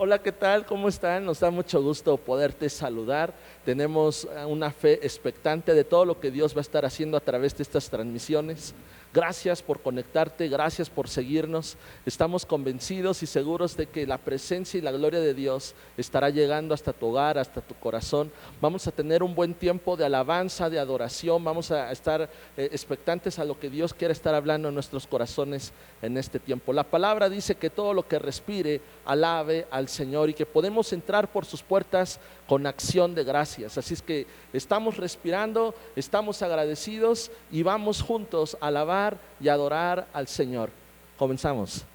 Hola, ¿qué tal? ¿Cómo están? Nos da mucho gusto poderte saludar. Tenemos una fe expectante de todo lo que Dios va a estar haciendo a través de estas transmisiones. Gracias por conectarte, gracias por seguirnos. Estamos convencidos y seguros de que la presencia y la gloria de Dios estará llegando hasta tu hogar, hasta tu corazón. Vamos a tener un buen tiempo de alabanza, de adoración. Vamos a estar expectantes a lo que Dios quiere estar hablando en nuestros corazones en este tiempo. La palabra dice que todo lo que respire alabe al Señor y que podemos entrar por sus puertas con acción de gracias. Así es que estamos respirando, estamos agradecidos y vamos juntos a alabar y adorar al Señor. Comenzamos.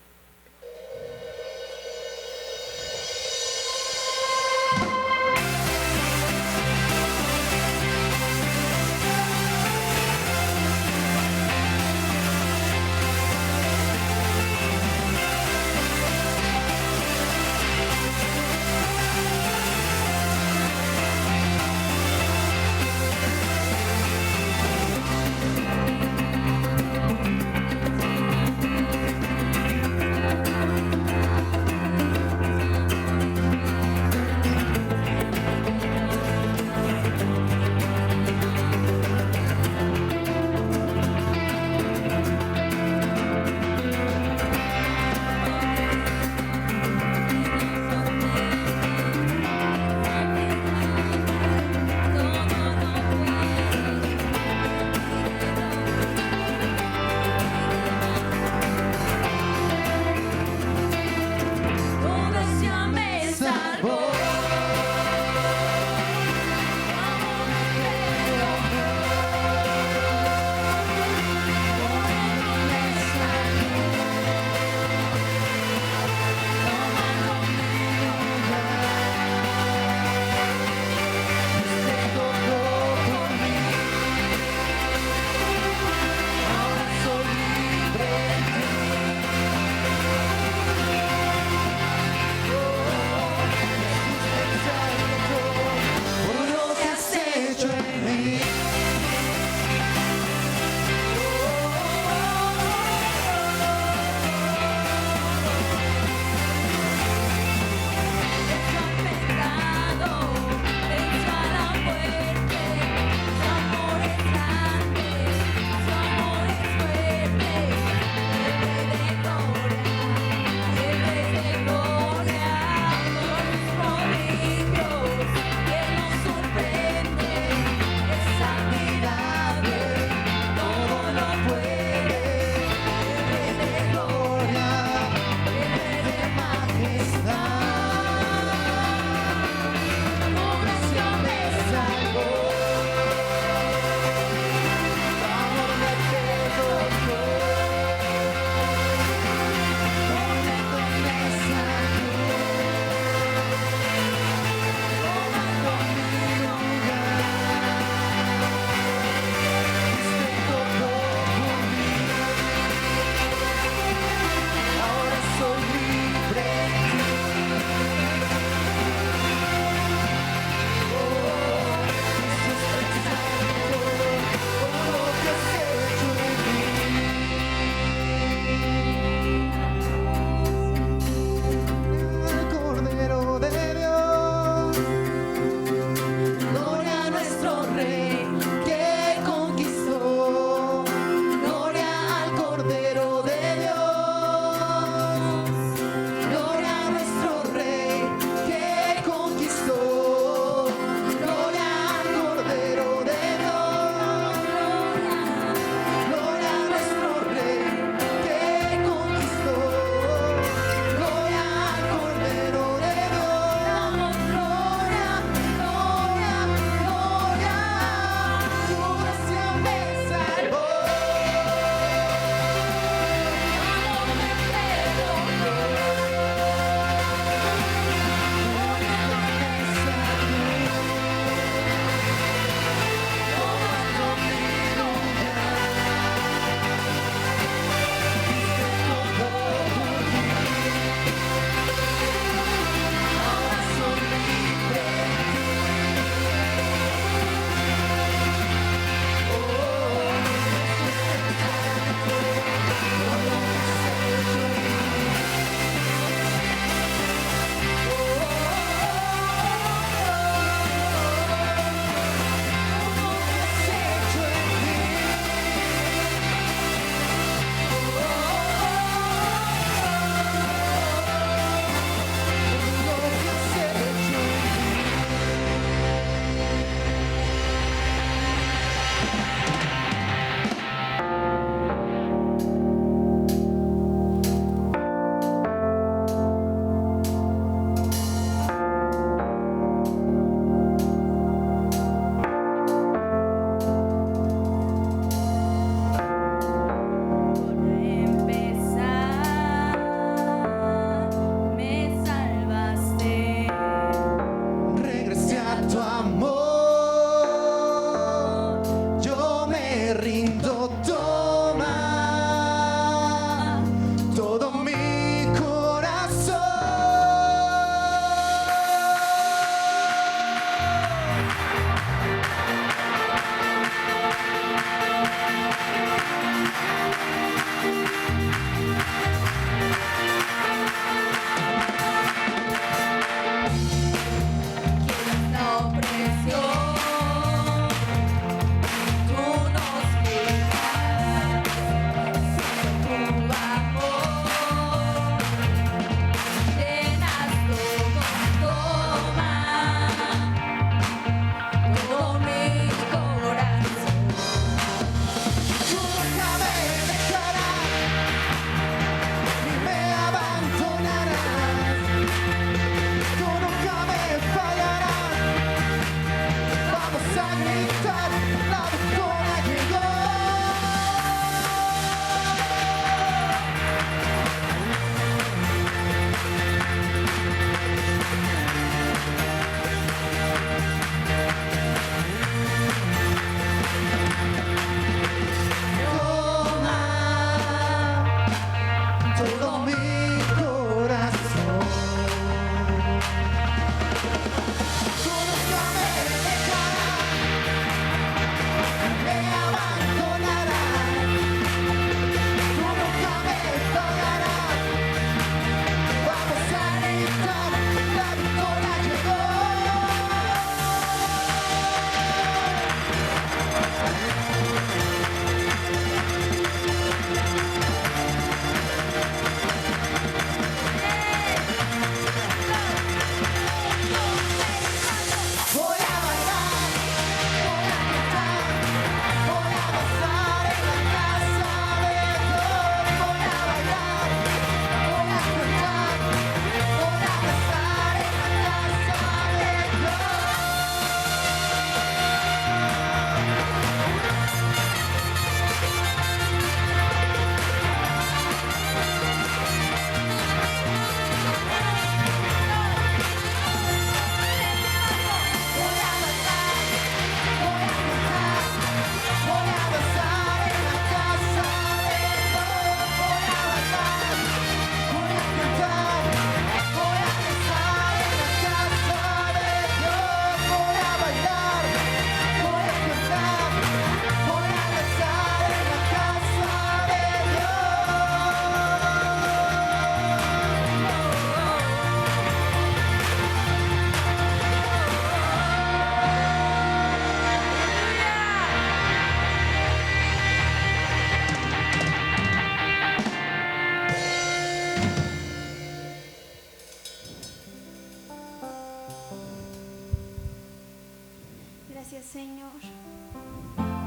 gracias, Señor,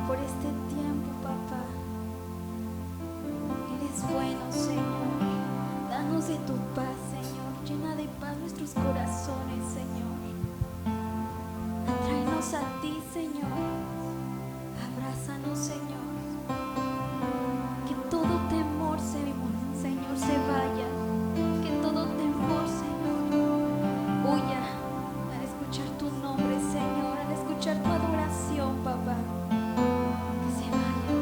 por este tiempo, papá. Eres bueno, Señor. Danos de tu paz, Señor. Llena de paz nuestros corazones, Señor. Atráenos a ti, Señor. Abrázanos, Señor. Que todo temor, Señor, se vaya. Que todo temor, Señor, huya al escuchar tu nombre, Señor, al escuchar tu adoración, papá. Que se vaya.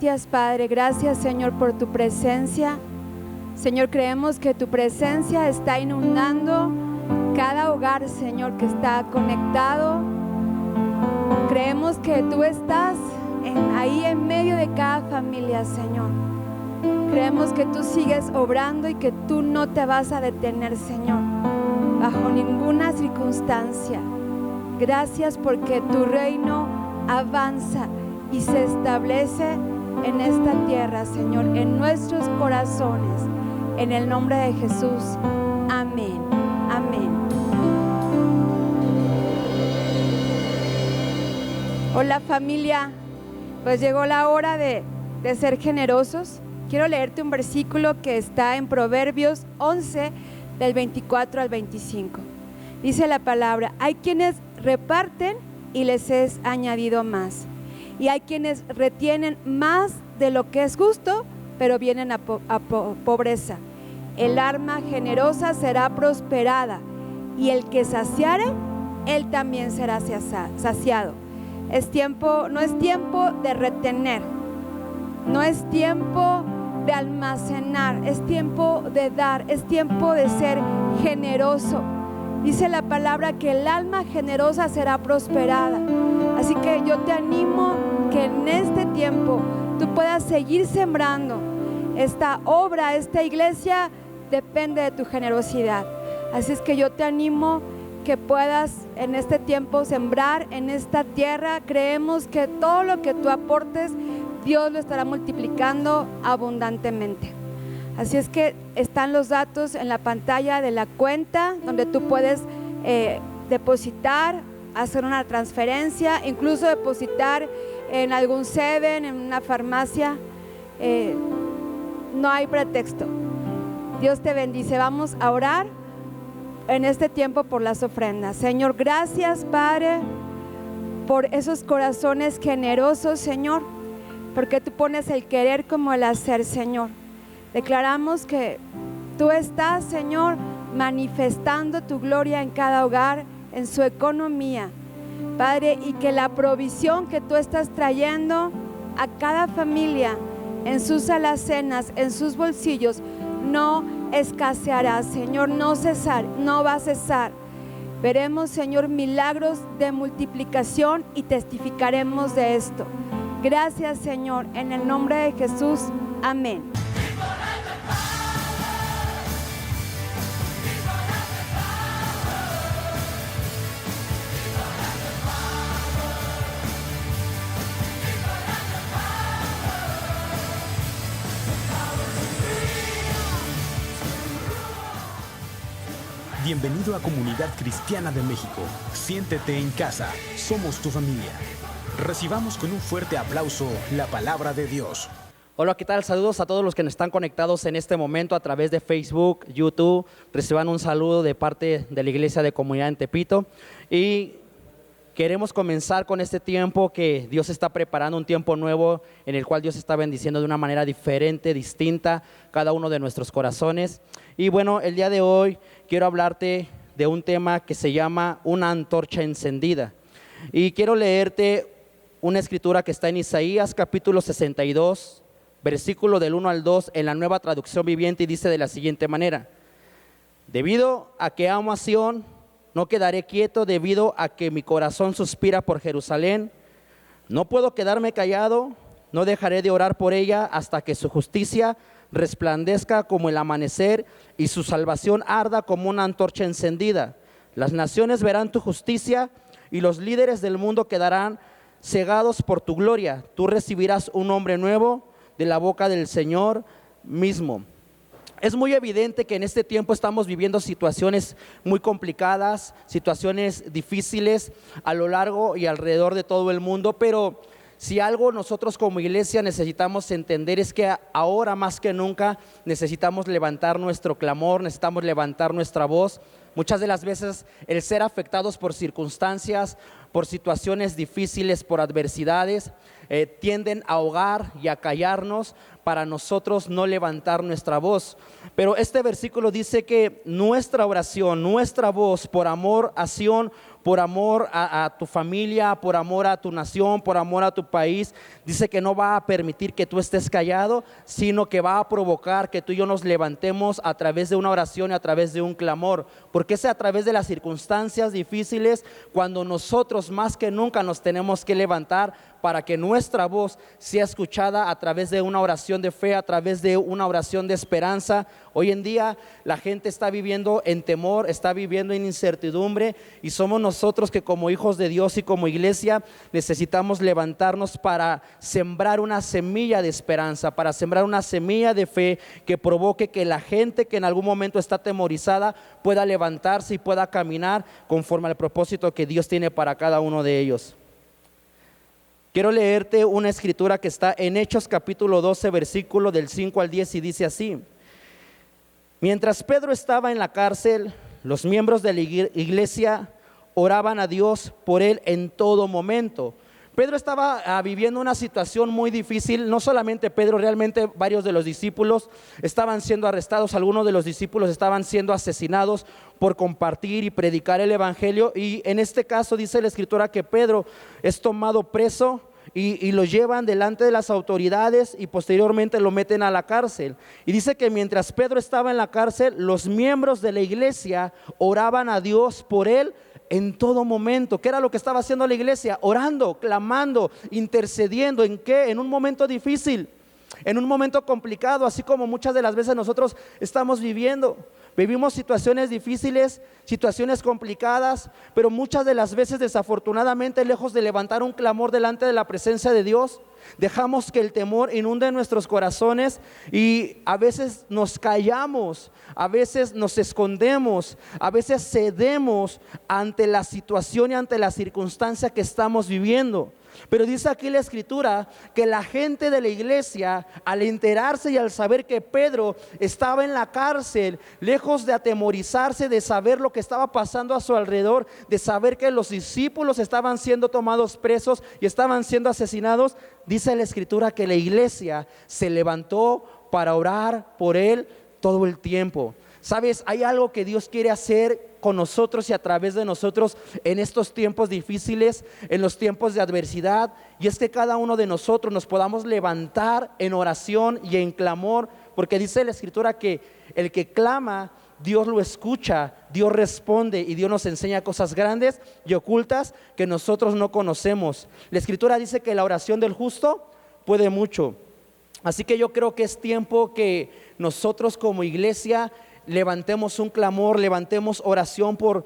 gracias, Padre. Gracias, Señor, por tu presencia. Señor, creemos que tu presencia está inundando cada hogar, Señor, que está conectado. Creemos que tú estás ahí en medio de cada familia, Señor. Creemos que tú sigues obrando y que tú no te vas a detener, Señor, bajo ninguna circunstancia. Gracias porque tu reino avanza y se establece en esta tierra, Señor, en nuestros corazones. En el nombre de Jesús. Amén. Amén. Hola, familia. Pues llegó la hora de ser generosos. Quiero leerte un versículo que está en Proverbios 11, del 24 al 25. Dice la palabra: hay quienes reparten y les es añadido más, y hay quienes retienen más de lo que es justo, pero vienen a pobreza. El alma generosa será prosperada, y el que saciare, él también será saciado. No es tiempo de retener, no es tiempo de almacenar, es tiempo de dar, es tiempo de ser generoso. Dice la palabra que el alma generosa será prosperada. Así que yo te animo que en este tiempo tú puedas seguir sembrando. Esta obra, esta iglesia depende de tu generosidad. Así es que yo te animo que puedas en este tiempo sembrar en esta tierra. Creemos que todo lo que tú aportes, Dios lo estará multiplicando abundantemente. Así es que están los datos en la pantalla de la cuenta donde tú puedes depositar, hacer una transferencia, incluso depositar en algún Seven, en una farmacia. No hay pretexto. Dios te bendice. Vamos a orar en este tiempo por las ofrendas. Señor, gracias, Padre, por esos corazones generosos, Señor, porque tú pones el querer como el hacer, Señor. Declaramos que tú estás, Señor, manifestando tu gloria en cada hogar, en su economía, Padre, y que la provisión que tú estás trayendo a cada familia, en sus alacenas, en sus bolsillos, no escaseará, Señor, no va a cesar. Veremos, Señor, milagros de multiplicación y testificaremos de esto. Gracias, Señor, en el nombre de Jesús. Amén. Bienvenido a Comunidad Cristiana de México. Siéntete en casa. Somos tu familia. Recibamos con un fuerte aplauso la palabra de Dios. Hola, ¿qué tal? Saludos a todos los que nos están conectados en este momento a través de Facebook, YouTube. Reciban un saludo de parte de la Iglesia de Comunidad en Tepito. Y queremos comenzar con este tiempo que Dios está preparando, un tiempo nuevo en el cual Dios está bendiciendo de una manera diferente, distinta, cada uno de nuestros corazones. Y bueno, el día de hoy quiero hablarte de un tema que se llama una antorcha encendida. Y quiero leerte una escritura que está en Isaías capítulo 62, versículo del 1 al 2 en la Nueva Traducción Viviente, y dice de la siguiente manera: debido a que amo a Sión, no quedaré quieto, debido a que mi corazón suspira por Jerusalén. No puedo quedarme callado, no dejaré de orar por ella hasta que su justicia resplandezca como el amanecer y su salvación arda como una antorcha encendida. Las naciones verán tu justicia y los líderes del mundo quedarán cegados por tu gloria. Tú recibirás un nombre nuevo de la boca del Señor mismo. Es muy evidente que en este tiempo estamos viviendo situaciones muy complicadas, situaciones difíciles a lo largo y alrededor de todo el mundo, pero si algo nosotros como iglesia necesitamos entender es que ahora más que nunca necesitamos levantar nuestro clamor, necesitamos levantar nuestra voz. Muchas de las veces el ser afectados por circunstancias, por situaciones difíciles, por adversidades, tienden a ahogar y a callarnos para nosotros no levantar nuestra voz. Pero este versículo dice que nuestra oración, nuestra voz por amor a Sión por amor a tu familia, por amor a tu nación, por amor a tu país, dice que no va a permitir que tú estés callado, sino que va a provocar que tú y yo nos levantemos a través de una oración y a través de un clamor, porque es a través de las circunstancias difíciles cuando nosotros más que nunca nos tenemos que levantar para que nuestra voz sea escuchada a través de una oración de fe, a través de una oración de esperanza. Hoy en día la gente está viviendo en temor, está viviendo en incertidumbre, y somos nosotros que como hijos de Dios y como iglesia necesitamos levantarnos para sembrar una semilla de esperanza, para sembrar una semilla de fe que provoque que la gente que en algún momento está atemorizada pueda levantarse y pueda caminar conforme al propósito que Dios tiene para cada uno de ellos. Quiero leerte una escritura que está en Hechos capítulo 12, versículo del 5 al 10, y dice así: mientras Pedro estaba en la cárcel, los miembros de la iglesia oraban a Dios por él en todo momento. Pedro estaba viviendo una situación muy difícil. No solamente Pedro, realmente varios de los discípulos estaban siendo arrestados. Algunos de los discípulos estaban siendo asesinados por compartir y predicar el evangelio. Y en este caso dice la escritura que Pedro es tomado preso y lo llevan delante de las autoridades y posteriormente lo meten a la cárcel. Y dice que mientras Pedro estaba en la cárcel, los miembros de la iglesia oraban a Dios por él en todo momento. ¿Qué era lo que estaba haciendo la iglesia? Orando, clamando, intercediendo. ¿En qué? En un momento difícil, en un momento complicado, así como muchas de las veces nosotros estamos viviendo. Vivimos situaciones difíciles, situaciones complicadas, pero muchas de las veces, desafortunadamente, lejos de levantar un clamor delante de la presencia de Dios, dejamos que el temor inunde nuestros corazones y a veces nos callamos, a veces nos escondemos, a veces cedemos ante la situación y ante la circunstancia que estamos viviendo. Pero dice aquí la escritura que la gente de la iglesia, al enterarse y al saber que Pedro estaba en la cárcel, lejos de atemorizarse, de saber lo que estaba pasando a su alrededor, de saber que los discípulos estaban siendo tomados presos y estaban siendo asesinados, dice la escritura que la iglesia se levantó para orar por él todo el tiempo. Sabes, hay algo que Dios quiere hacer con nosotros y a través de nosotros en estos tiempos difíciles, en los tiempos de adversidad, y es que cada uno de nosotros nos podamos levantar en oración y en clamor, porque dice la escritura que el que clama, Dios lo escucha, Dios responde, y Dios nos enseña cosas grandes y ocultas que nosotros no conocemos. La escritura dice que la oración del justo puede mucho. Así que yo creo que es tiempo que nosotros como iglesia levantemos un clamor, levantemos oración por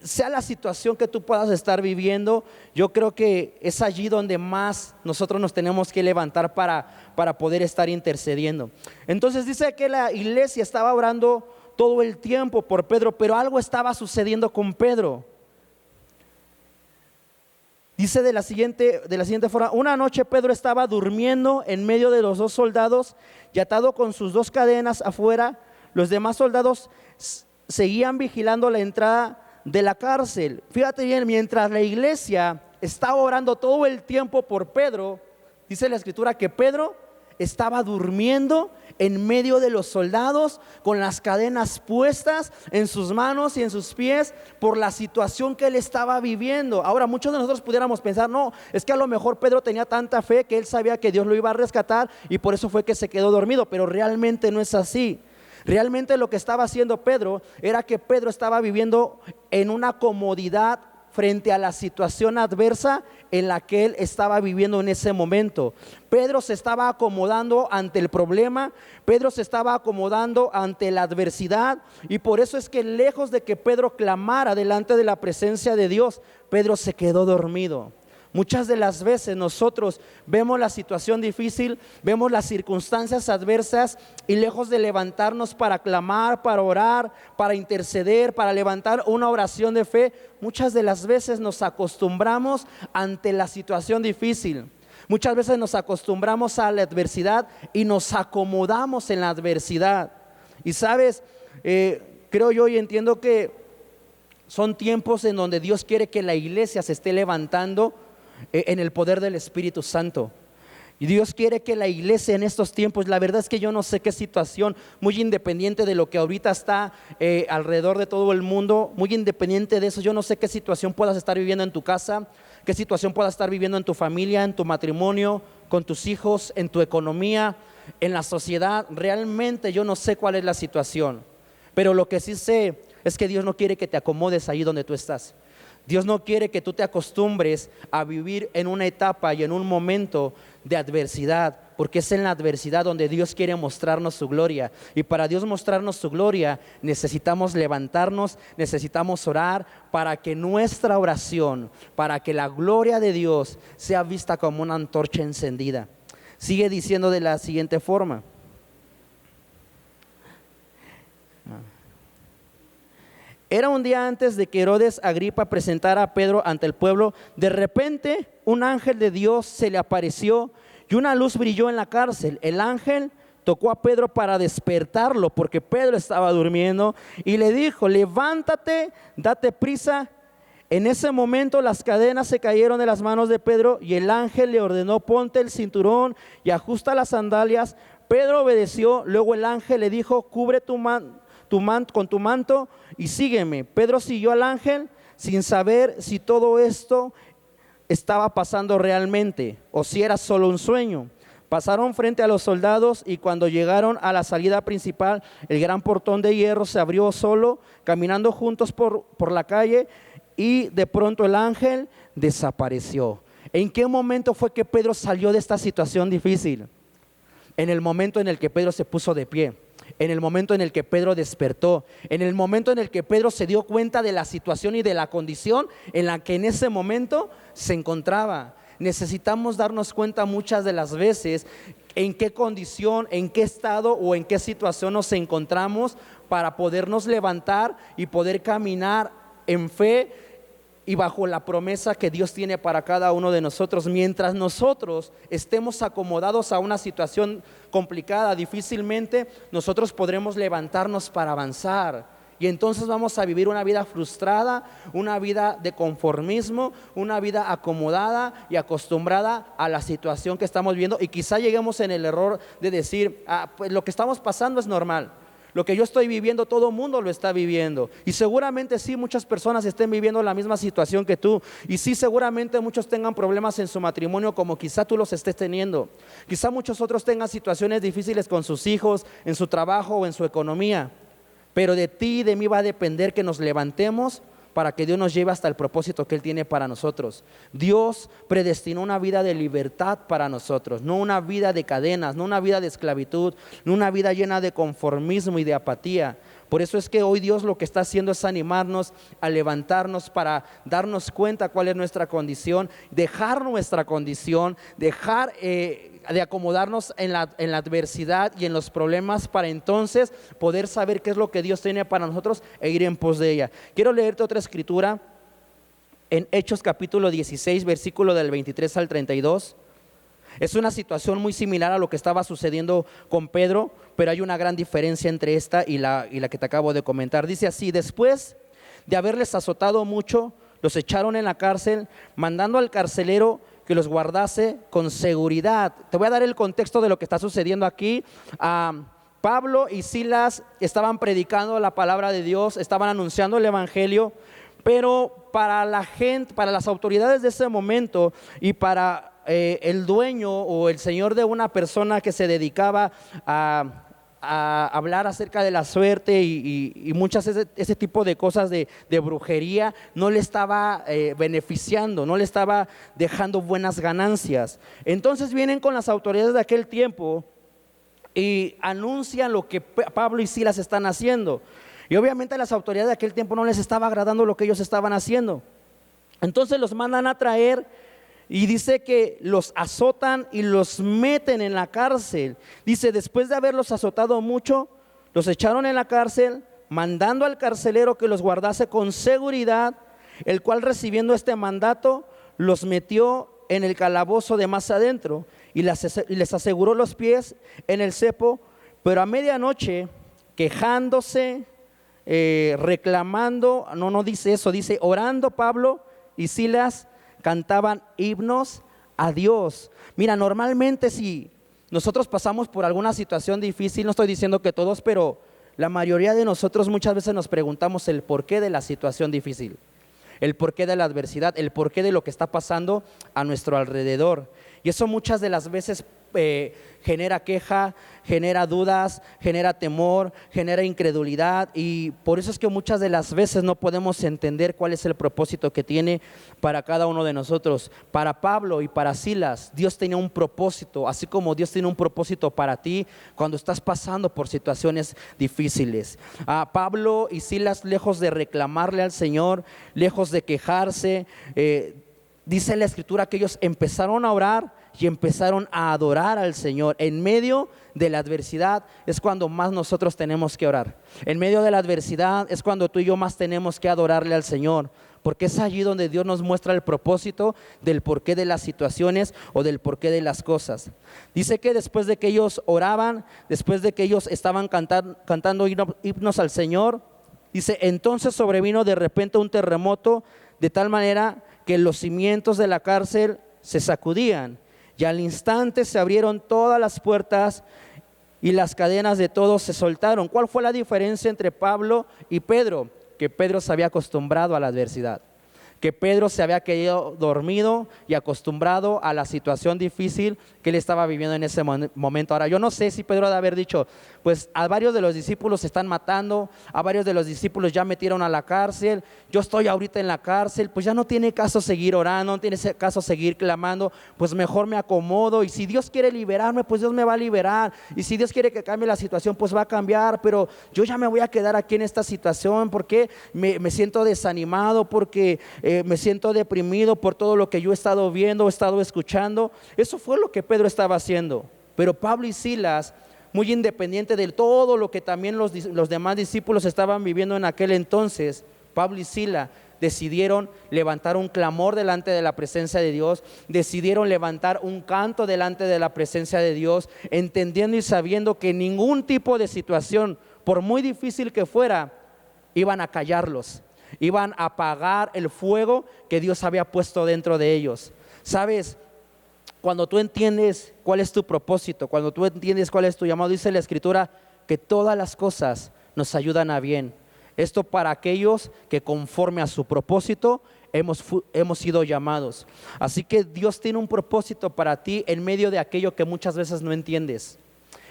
sea la situación que tú puedas estar viviendo. Yo creo que es allí donde más nosotros nos tenemos que levantar para poder estar intercediendo. Entonces dice que la iglesia estaba orando todo el tiempo por Pedro, pero algo estaba sucediendo con Pedro. Dice de la siguiente forma: una noche Pedro estaba durmiendo en medio de los dos soldados y atado con sus dos cadenas afuera. Los demás soldados seguían vigilando la entrada de la cárcel. Fíjate bien, mientras la iglesia estaba orando todo el tiempo por Pedro, dice la escritura que Pedro estaba durmiendo en medio de los soldados con las cadenas puestas en sus manos y en sus pies por la situación que él estaba viviendo. Ahora, muchos de nosotros pudiéramos pensar, no, es que a lo mejor Pedro tenía tanta fe que él sabía que Dios lo iba a rescatar y por eso fue que se quedó dormido, pero realmente no es así. Realmente lo que estaba haciendo Pedro era que Pedro estaba viviendo en una comodidad frente a la situación adversa en la que él estaba viviendo en ese momento. Pedro se estaba acomodando ante el problema, Pedro se estaba acomodando ante la adversidad, y por eso es que lejos de que Pedro clamara delante de la presencia de Dios, Pedro se quedó dormido. Muchas de las veces nosotros vemos la situación difícil, vemos las circunstancias adversas y lejos de levantarnos para clamar, para orar, para interceder, para levantar una oración de fe, muchas de las veces nos acostumbramos ante la situación difícil. Muchas veces nos acostumbramos a la adversidad y nos acomodamos en la adversidad. Y sabes, creo yo y entiendo que son tiempos en donde Dios quiere que la iglesia se esté levantando en el poder del Espíritu Santo. Y Dios quiere que la iglesia en estos tiempos, la verdad es que yo no sé qué situación, muy independiente de lo que ahorita está alrededor de todo el mundo, muy independiente de eso, yo no sé qué situación puedas estar viviendo en tu casa, qué situación puedas estar viviendo en tu familia, en tu matrimonio, con tus hijos, en tu economía, en la sociedad. Realmente yo no sé cuál es la situación, pero lo que sí sé es que Dios no quiere que te acomodes ahí donde tú estás. Dios no quiere que tú te acostumbres a vivir en una etapa y en un momento de adversidad, porque es en la adversidad donde Dios quiere mostrarnos su gloria. Y para Dios mostrarnos su gloria necesitamos levantarnos, necesitamos orar para que nuestra oración, para que la gloria de Dios sea vista como una antorcha encendida. Sigue diciendo de la siguiente forma. Era un día antes de que Herodes Agripa presentara a Pedro ante el pueblo. De repente un ángel de Dios se le apareció y una luz brilló en la cárcel. El ángel tocó a Pedro para despertarlo porque Pedro estaba durmiendo y le dijo: levántate, date prisa. En ese momento las cadenas se cayeron de las manos de Pedro y el ángel le ordenó: ponte el cinturón y ajusta las sandalias. Pedro obedeció. Luego el ángel le dijo: cubre con tu manto y sígueme. Pedro siguió al ángel sin saber si todo esto estaba pasando realmente o si era solo un sueño. Pasaron frente a los soldados y cuando llegaron a la salida principal, el gran portón de hierro se abrió solo, caminando juntos por la calle, y de pronto el ángel desapareció. ¿En qué momento fue que Pedro salió de esta situación difícil? En el momento en el que Pedro se puso de pie, en el momento en el que Pedro despertó, en el momento en el que Pedro se dio cuenta de la situación y de la condición en la que en ese momento se encontraba. Necesitamos darnos cuenta muchas de las veces en qué condición, en qué estado o en qué situación nos encontramos para podernos levantar y poder caminar en fe y bajo la promesa que Dios tiene para cada uno de nosotros. Mientras nosotros estemos acomodados a una situación complicada, difícilmente nosotros podremos levantarnos para avanzar. Y entonces vamos a vivir una vida frustrada, una vida de conformismo, una vida acomodada y acostumbrada a la situación que estamos viviendo. Y quizá lleguemos en el error de decir: pues lo que estamos pasando es normal. Lo que yo estoy viviendo, todo el mundo lo está viviendo. Y seguramente sí, muchas personas estén viviendo la misma situación que tú. Y sí, seguramente muchos tengan problemas en su matrimonio como quizá tú los estés teniendo. Quizá muchos otros tengan situaciones difíciles con sus hijos, en su trabajo o en su economía. Pero de ti y de mí va a depender que nos levantemos para que Dios nos lleve hasta el propósito que Él tiene para nosotros. Dios predestinó una vida de libertad para nosotros, no una vida de cadenas, no una vida de esclavitud, no una vida llena de conformismo y de apatía. Por eso es que hoy Dios lo que está haciendo es animarnos a levantarnos para darnos cuenta cuál es nuestra condición, dejar nuestra condición, dejar de acomodarnos en la adversidad y en los problemas para entonces poder saber qué es lo que Dios tiene para nosotros e ir en pos de ella. Quiero leerte otra escritura en Hechos capítulo 16, versículo del 23 al 32. Es una situación muy similar a lo que estaba sucediendo con Pedro, pero hay una gran diferencia entre esta y la que te acabo de comentar. Dice así: después de haberles azotado mucho, los echaron en la cárcel, mandando al carcelero que los guardase con seguridad. Te voy a dar el contexto de lo que está sucediendo aquí. Pablo y Silas estaban predicando la palabra de Dios, estaban anunciando el evangelio, pero para la gente, para las autoridades de ese momento y para el dueño o el señor de una persona que se dedicaba a hablar acerca de la suerte y muchas ese tipo de cosas de brujería, no le estaba beneficiando, no le estaba dejando buenas ganancias. Entonces vienen con las autoridades de aquel tiempo y anuncian lo que Pablo y Silas están haciendo, y obviamente a las autoridades de aquel tiempo no les estaba agradando lo que ellos estaban haciendo. Entonces los mandan a traer y dice que los azotan y los meten en la cárcel. Dice: después de haberlos azotado mucho, los echaron en la cárcel, mandando al carcelero que los guardase con seguridad, el cual, recibiendo este mandato, los metió en el calabozo de más adentro y les aseguró los pies en el cepo. Pero a medianoche, quejándose, reclamando, no dice eso, dice orando, Pablo y Silas cantaban himnos a Dios. Mira, normalmente si nosotros pasamos por alguna situación difícil, no estoy diciendo que todos, pero la mayoría de nosotros muchas veces nos preguntamos el porqué de la situación difícil, el porqué de la adversidad, el porqué de lo que está pasando a nuestro alrededor. Y eso muchas de las veces genera queja, genera dudas, genera temor, genera incredulidad, y por eso es que muchas de las veces no podemos entender cuál es el propósito que tiene para cada uno de nosotros. Para Pablo y para Silas, Dios tenía un propósito, así como Dios tiene un propósito para ti cuando estás pasando por situaciones difíciles. Pablo y Silas, lejos de reclamarle al Señor, lejos de quejarse, dice la Escritura que ellos empezaron a orar y empezaron a adorar al Señor. En medio de la adversidad es cuando más nosotros tenemos que orar. En medio de la adversidad es cuando tú y yo más tenemos que adorarle al Señor, porque es allí donde Dios nos muestra el propósito del porqué de las situaciones o del porqué de las cosas. Dice que después de que ellos oraban, después de que ellos estaban cantando himnos al Señor, dice, entonces sobrevino de repente un terremoto de tal manera que los cimientos de la cárcel se sacudían, y al instante se abrieron todas las puertas y las cadenas de todos se soltaron. ¿Cuál fue la diferencia entre Pablo y Pedro? Que Pedro se había acostumbrado a la adversidad, que Pedro se había quedado dormido y acostumbrado a la situación difícil que él estaba viviendo en ese momento. Ahora, yo no sé si Pedro ha de haber dicho, pues a varios de los discípulos se están matando, a varios de los discípulos ya metieron a la cárcel, yo estoy ahorita en la cárcel, pues ya no tiene caso seguir orando, no tiene caso seguir clamando, pues mejor me acomodo, y si Dios quiere liberarme, pues Dios me va a liberar, y si Dios quiere que cambie la situación, pues va a cambiar, pero yo ya me voy a quedar aquí en esta situación porque me siento desanimado, porque me siento deprimido por todo lo que yo he estado viendo, he estado escuchando. Eso fue lo que Pedro estaba haciendo. Pero Pablo y Silas, muy independiente de todo lo que también los demás discípulos estaban viviendo en aquel entonces, Pablo y Silas decidieron levantar un clamor delante de la presencia de Dios, decidieron levantar un canto delante de la presencia de Dios, entendiendo y sabiendo que ningún tipo de situación, por muy difícil que fuera, iban a callarlos, iban a apagar el fuego que Dios había puesto dentro de ellos. ¿Sabes? Cuando tú entiendes cuál es tu propósito, cuando tú entiendes cuál es tu llamado, dice la Escritura que todas las cosas nos ayudan a bien. Esto para aquellos que conforme a su propósito hemos sido llamados. Así que Dios tiene un propósito para ti en medio de aquello que muchas veces no entiendes,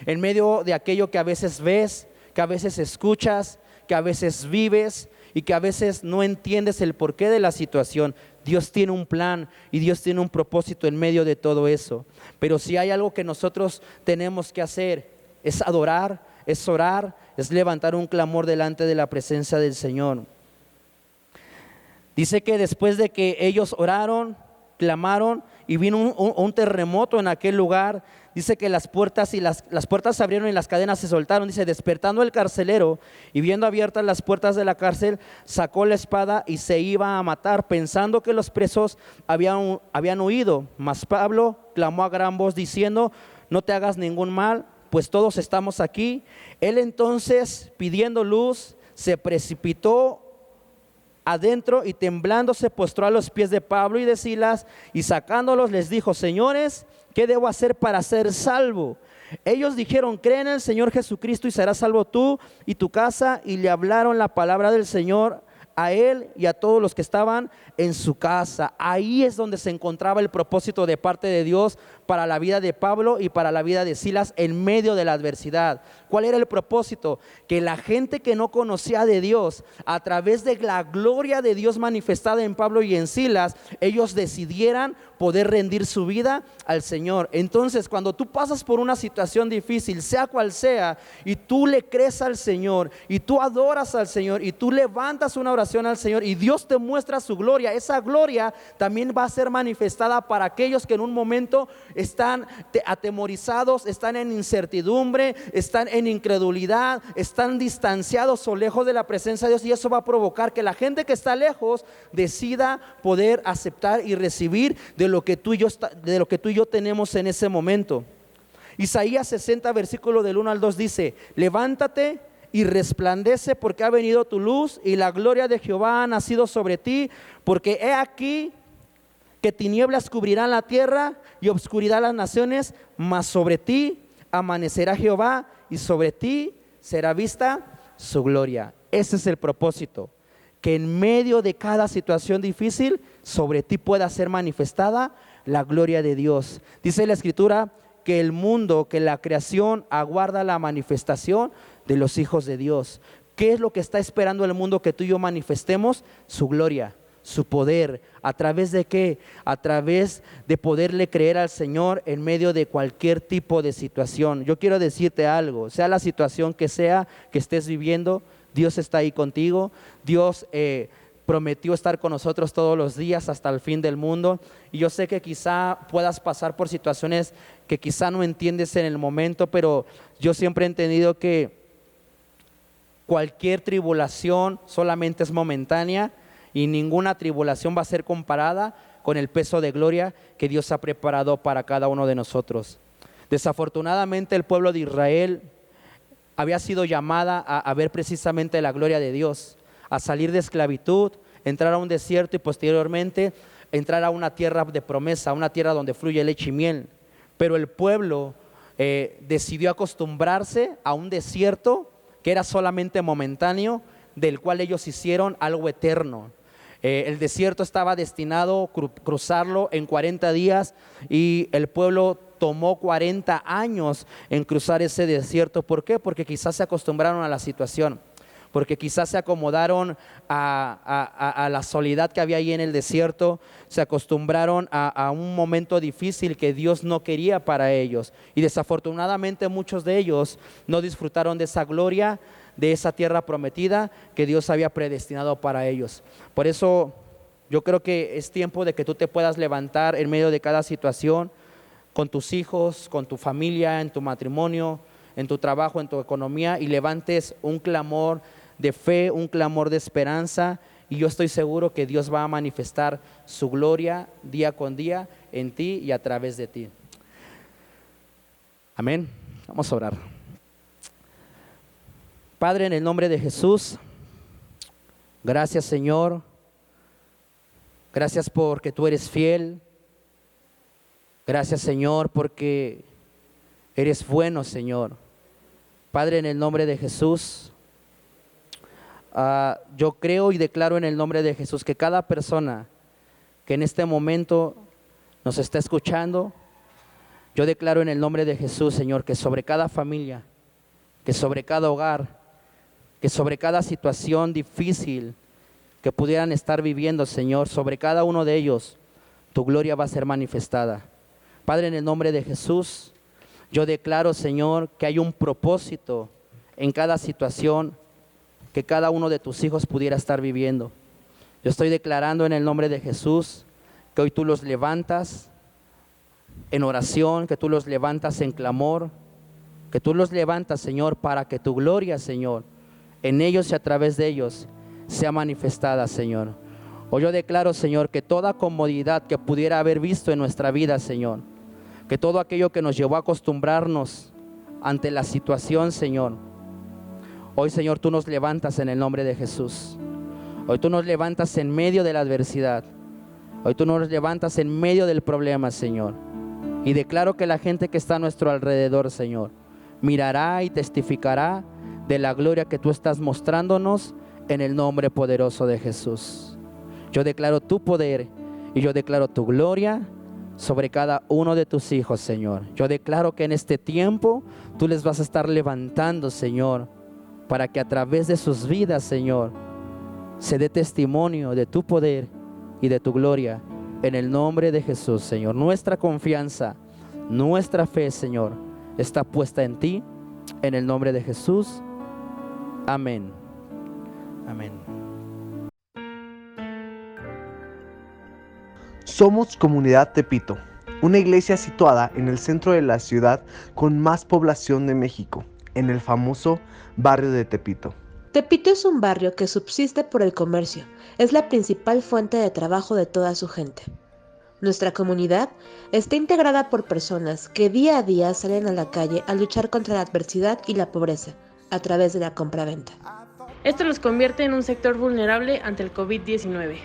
en medio de aquello que a veces ves, que a veces escuchas, que a veces vives y que a veces no entiendes el porqué de la situación. Dios tiene un plan y Dios tiene un propósito en medio de todo eso. Pero si hay algo que nosotros tenemos que hacer, es adorar, es orar, es levantar un clamor delante de la presencia del Señor. Dice que después de que ellos oraron, clamaron y vino un terremoto en aquel lugar, dice que las puertas se abrieron y las cadenas se soltaron. Dice, despertando el carcelero y viendo abiertas las puertas de la cárcel, sacó la espada y se iba a matar, pensando que los presos habían huido. Mas Pablo clamó a gran voz diciendo, no te hagas ningún mal, pues todos estamos aquí. Él entonces, pidiendo luz, se precipitó adentro y temblando se postró a los pies de Pablo y de Silas, y sacándolos les dijo, señores, ¿qué debo hacer para ser salvo? Ellos dijeron, cree en el Señor Jesucristo y serás salvo tú y tu casa. Y le hablaron la palabra del Señor a él y a todos los que estaban en su casa. Ahí es donde se encontraba el propósito de parte de Dios para la vida de Pablo y para la vida de Silas en medio de la adversidad. ¿Cuál era el propósito? Que la gente que no conocía de Dios, a través de la gloria de Dios manifestada en Pablo y en Silas, ellos decidieran poder rendir su vida al Señor. Entonces, cuando tú pasas por una situación difícil, sea cual sea, y tú le crees al Señor, y tú adoras al Señor, y tú levantas una oración al Señor, y Dios te muestra su gloria, esa gloria también va a ser manifestada para aquellos que en un momento están atemorizados, están en incertidumbre, están en incredulidad, están distanciados o lejos de la presencia de Dios, y eso va a provocar que la gente que está lejos decida poder aceptar y recibir de lo que tú y yo tenemos en ese momento. Isaías 60 versículo del 1 al 2 dice, levántate y resplandece, porque ha venido tu luz y la gloria de Jehová ha nacido sobre ti, porque he aquí que tinieblas cubrirán la tierra y obscuridad las naciones, mas sobre ti amanecerá Jehová y sobre ti será vista su gloria. Ese es el propósito, que en medio de cada situación difícil, sobre ti pueda ser manifestada la gloria de Dios. Dice la Escritura que el mundo, que la creación aguarda la manifestación de los hijos de Dios. ¿Qué es lo que está esperando el mundo que tú y yo manifestemos? Su gloria, su poder. ¿A través de qué? A través de poderle creer al Señor en medio de cualquier tipo de situación. Yo quiero decirte algo, sea la situación que sea que estés viviendo, Dios está ahí contigo. Dios prometió estar con nosotros todos los días hasta el fin del mundo. Y yo sé que quizá puedas pasar por situaciones que quizá no entiendes en el momento, pero yo siempre he entendido que cualquier tribulación solamente es momentánea y ninguna tribulación va a ser comparada con el peso de gloria que Dios ha preparado para cada uno de nosotros. Desafortunadamente el pueblo de Israel había sido llamada a ver precisamente la gloria de Dios, a salir de esclavitud, entrar a un desierto y posteriormente entrar a una tierra de promesa, una tierra donde fluye leche y miel. Pero el pueblo decidió acostumbrarse a un desierto que era solamente momentáneo, del cual ellos hicieron algo eterno. El desierto estaba destinado a cruzarlo en 40 días y el pueblo tomó 40 años en cruzar ese desierto. ¿Por qué? Porque quizás se acostumbraron a la situación, porque quizás se acomodaron a la soledad que había ahí en el desierto, se acostumbraron a un momento difícil que Dios no quería para ellos. Y desafortunadamente muchos de ellos no disfrutaron de esa gloria, de esa tierra prometida que Dios había predestinado para ellos. Por eso yo creo que es tiempo de que tú te puedas levantar en medio de cada situación, con tus hijos, con tu familia, en tu matrimonio, en tu trabajo, en tu economía, y levantes un clamor de fe, un clamor de esperanza, y yo estoy seguro que Dios va a manifestar su gloria día con día en ti y a través de ti. Amén. Vamos a orar. Padre, en el nombre de Jesús, gracias Señor, gracias porque tú eres fiel, gracias Señor porque eres bueno Señor. Padre, en el nombre de Jesús, yo creo y declaro en el nombre de Jesús que cada persona que en este momento nos está escuchando, yo declaro en el nombre de Jesús Señor que sobre cada familia, que sobre cada hogar, que sobre cada situación difícil que pudieran estar viviendo, Señor, sobre cada uno de ellos, tu gloria va a ser manifestada. Padre, en el nombre de Jesús, yo declaro, Señor, que hay un propósito en cada situación que cada uno de tus hijos pudiera estar viviendo. Yo estoy declarando en el nombre de Jesús que hoy tú los levantas en oración, que tú los levantas en clamor, que tú los levantas, Señor, para que tu gloria, Señor, en ellos y a través de ellos sea manifestada, Señor. Hoy yo declaro, Señor, que toda comodidad que pudiera haber visto en nuestra vida, Señor, que todo aquello que nos llevó a acostumbrarnos ante la situación, Señor, hoy, Señor, tú nos levantas en el nombre de Jesús. Hoy tú nos levantas en medio de la adversidad. Hoy tú nos levantas en medio del problema, Señor. Y declaro que la gente que está a nuestro alrededor, Señor, mirará y testificará de la gloria que tú estás mostrándonos en el nombre poderoso de Jesús. Yo declaro tu poder y yo declaro tu gloria sobre cada uno de tus hijos, Señor. Yo declaro que en este tiempo tú les vas a estar levantando, Señor, para que a través de sus vidas, Señor, se dé testimonio de tu poder y de tu gloria en el nombre de Jesús, Señor. Nuestra confianza, nuestra fe, Señor, está puesta en ti, en el nombre de Jesús. Amén. Amén. Somos Comunidad Tepito, una iglesia situada en el centro de la ciudad con más población de México, en el famoso barrio de Tepito. Tepito es un barrio que subsiste por el comercio, es la principal fuente de trabajo de toda su gente. Nuestra comunidad está integrada por personas que día a día salen a la calle a luchar contra la adversidad y la pobreza a través de la compraventa. Esto los convierte en un sector vulnerable ante el COVID-19.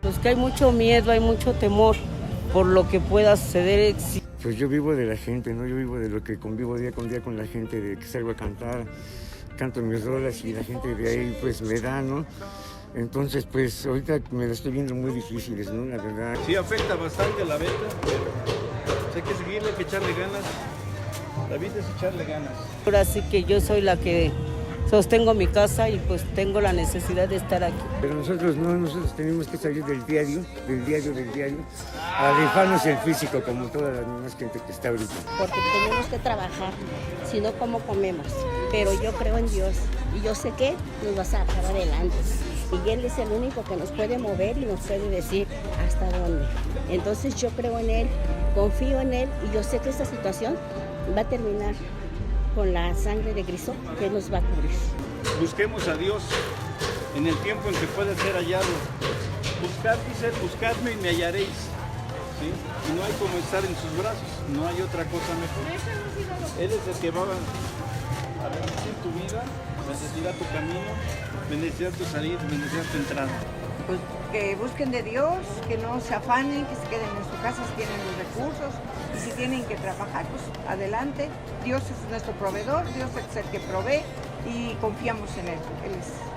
Pues que hay mucho miedo, hay mucho temor por lo que pueda suceder. Pues yo vivo de la gente, ¿no? Yo vivo de lo que convivo día con día con la gente, de que salgo a cantar, canto mis rolas y la gente de ahí pues me da, ¿no? Entonces pues ahorita me lo estoy viendo muy difíciles, ¿no? La verdad. Sí afecta bastante la venta, pero hay que seguirle, hay que echarle ganas. La vida es echarle ganas. Ahora sí que yo soy la que sostengo mi casa y pues tengo la necesidad de estar aquí. Pero nosotros no, nosotros tenemos que salir del diario, a rifarnos el físico como toda la demás gente que está ahorita. Porque tenemos que trabajar, si no, ¿cómo comemos? Pero yo creo en Dios y yo sé que nos va a sacar adelante. Y Él es el único que nos puede mover y nos puede decir hasta dónde. Entonces yo creo en Él, confío en Él y yo sé que esta situación va a terminar con la sangre de Cristo que nos va a cubrir. Busquemos a Dios en el tiempo en que puede ser hallado. Buscad, dice, buscadme y me hallaréis. ¿Sí? Y no hay como estar en sus brazos, no hay otra cosa mejor. Él es el que va a bendecir tu vida, bendecirá tu camino, bendecirá tu salida, bendecirá tu entrada. Pues que busquen de Dios, que no se afanen, que se queden en su casa si tienen los recursos y si tienen que trabajar, pues adelante. Dios es nuestro proveedor, Dios es el que provee y confiamos en Él.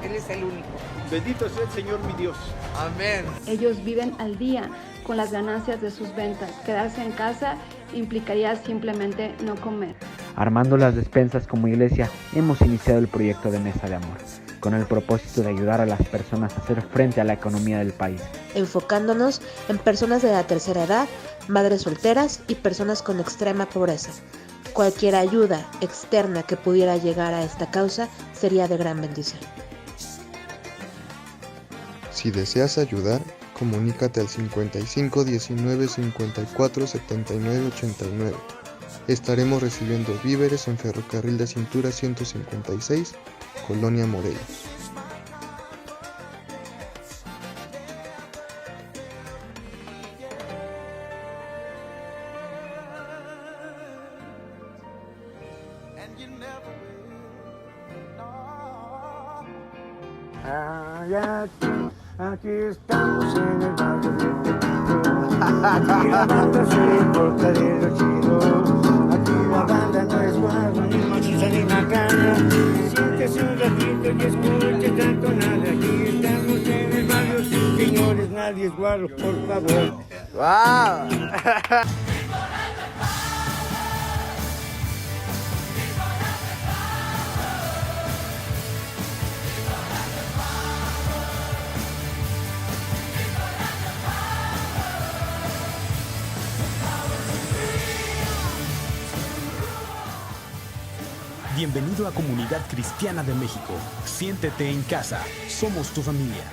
Él es el único. Bendito sea el Señor mi Dios. Amén. Ellos viven al día con las ganancias de sus ventas. Quedarse en casa implicaría simplemente no comer. Armando las despensas como iglesia, hemos iniciado el proyecto de Mesa de Amor, con el propósito de ayudar a las personas a hacer frente a la economía del país. Enfocándonos en personas de la tercera edad, madres solteras y personas con extrema pobreza. Cualquier ayuda externa que pudiera llegar a esta causa sería de gran bendición. Si deseas ayudar, comunícate al 55 19 54 79 89. Estaremos recibiendo víveres en Ferrocarril de Cintura 156, Colonia Morelos. Aquí estamos en el barrio de Tepito. Aquí la banda se importa de lo chido. Aquí la banda no es guarda, ni maciza ni macana. Siéntese un ratito y escuche esta tonada. Aquí estamos en el barrio, sí, señores, nadie es guarro, por favor. ¡Wow! Bienvenido a Comunidad Cristiana de México. Siéntete en casa. Somos tu familia.